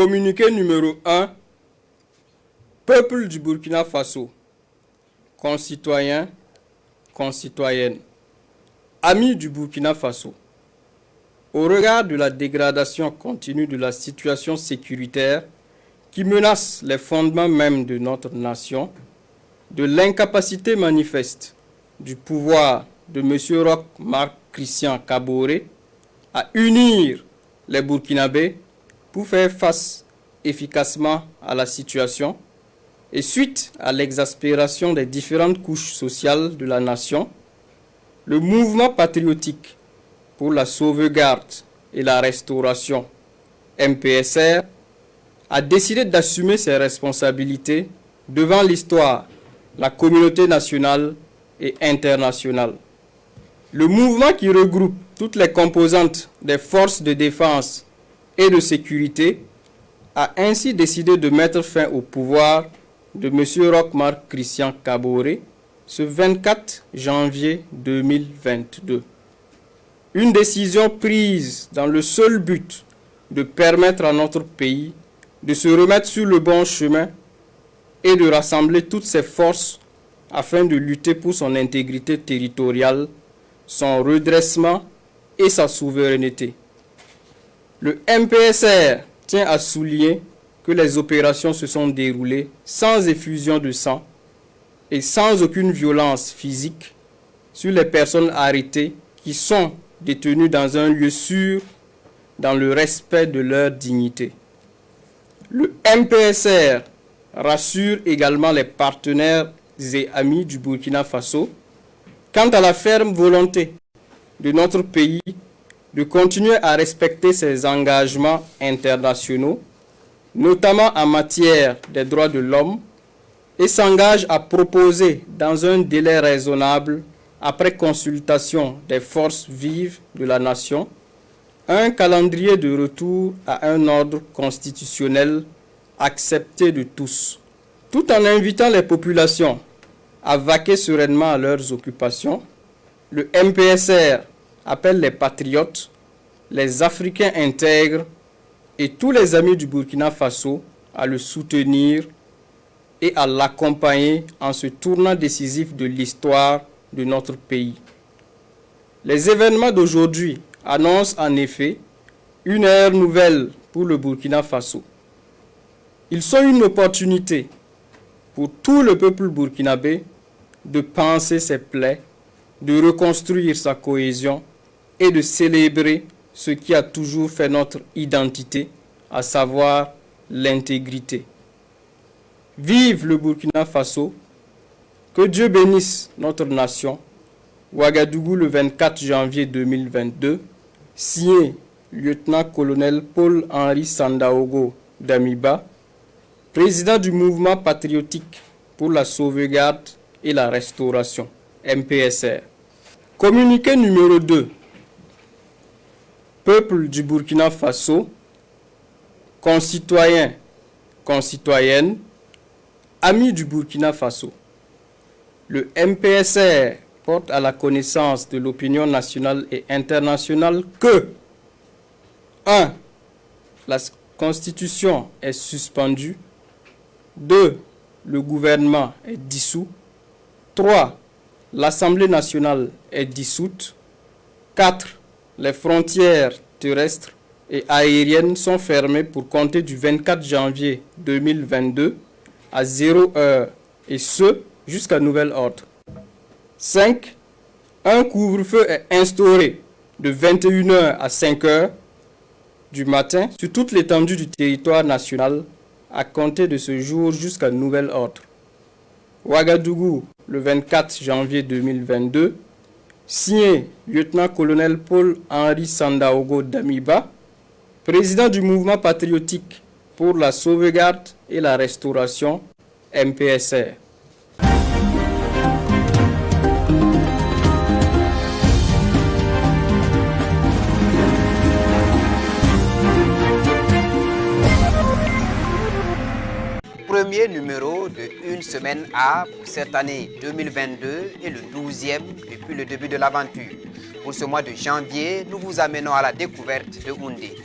Communiqué numéro 1. Peuple du Burkina Faso, concitoyens, concitoyennes, amis du Burkina Faso. Au regard de la dégradation continue de la situation sécuritaire qui menace les fondements mêmes de notre nation, de l'incapacité manifeste du pouvoir de M. Roch Marc Christian Kaboré à unir les Burkinabés pour faire face efficacement à la situation et suite à l'exaspération des différentes couches sociales de la nation, le mouvement patriotique pour la sauvegarde et la restauration, MPSR, a décidé d'assumer ses responsabilités devant l'histoire, la communauté nationale et internationale. Le mouvement qui regroupe toutes les composantes des forces de défense et de sécurité a ainsi décidé de mettre fin au pouvoir de M. Roch Marc Christian Kaboré ce 24 janvier 2022. Une décision prise dans le seul but de permettre à notre pays de se remettre sur le bon chemin et de rassembler toutes ses forces afin de lutter pour son intégrité territoriale, son redressement et sa souveraineté. Le MPSR tient à souligner que les opérations se sont déroulées sans effusion de sang et sans aucune violence physique sur les personnes arrêtées qui sont détenues dans un lieu sûr, dans le respect de leur dignité. Le MPSR rassure également les partenaires et amis du Burkina Faso quant à la ferme volonté de notre pays de continuer à respecter ses engagements internationaux, notamment en matière des droits de l'homme, et s'engage à proposer dans un délai raisonnable, après consultation des forces vives de la nation, un calendrier de retour à un ordre constitutionnel accepté de tous, tout en invitant les populations à vaquer sereinement à leurs occupations. Le MPSR appelle les patriotes, les Africains intègres et tous les amis du Burkina Faso à le soutenir et à l'accompagner en ce tournant décisif de l'histoire de notre pays. Les événements d'aujourd'hui annoncent en effet une ère nouvelle pour le Burkina Faso. Ils sont une opportunité pour tout le peuple burkinabé de panser ses plaies, de reconstruire sa cohésion et de célébrer ce qui a toujours fait notre identité, à savoir l'intégrité. Vive le Burkina Faso, que Dieu bénisse notre nation. Ouagadougou le 24 janvier 2022, signé lieutenant-colonel Paul-Henri Sandaogo Damiba, président du mouvement patriotique pour la sauvegarde et la restauration, MPSR. Communiqué numéro 2. Peuple du Burkina Faso, concitoyens, concitoyennes, amis du Burkina Faso. Le MPSR porte à la connaissance de l'opinion nationale et internationale que 1. La Constitution est suspendue. 2. Le gouvernement est dissous. 3. L'Assemblée nationale est dissoute. 4. Les frontières terrestres et aériennes sont fermées pour compter du 24 janvier 2022 à 0 heure et ce jusqu'à nouvel ordre. 5. Un couvre-feu est instauré de 21h à 5h du matin sur toute l'étendue du territoire national à compter de ce jour jusqu'à nouvel ordre. Ouagadougou, le 24 janvier 2022, signé lieutenant-colonel Paul-Henri Sandaogo Damiba, président du mouvement patriotique pour la sauvegarde et la restauration, MPSR. Premier numéro de Une Semaine A pour cette année 2022 et le 12e depuis le début de l'aventure. Pour ce mois de janvier, nous vous amenons à la découverte de Houndé.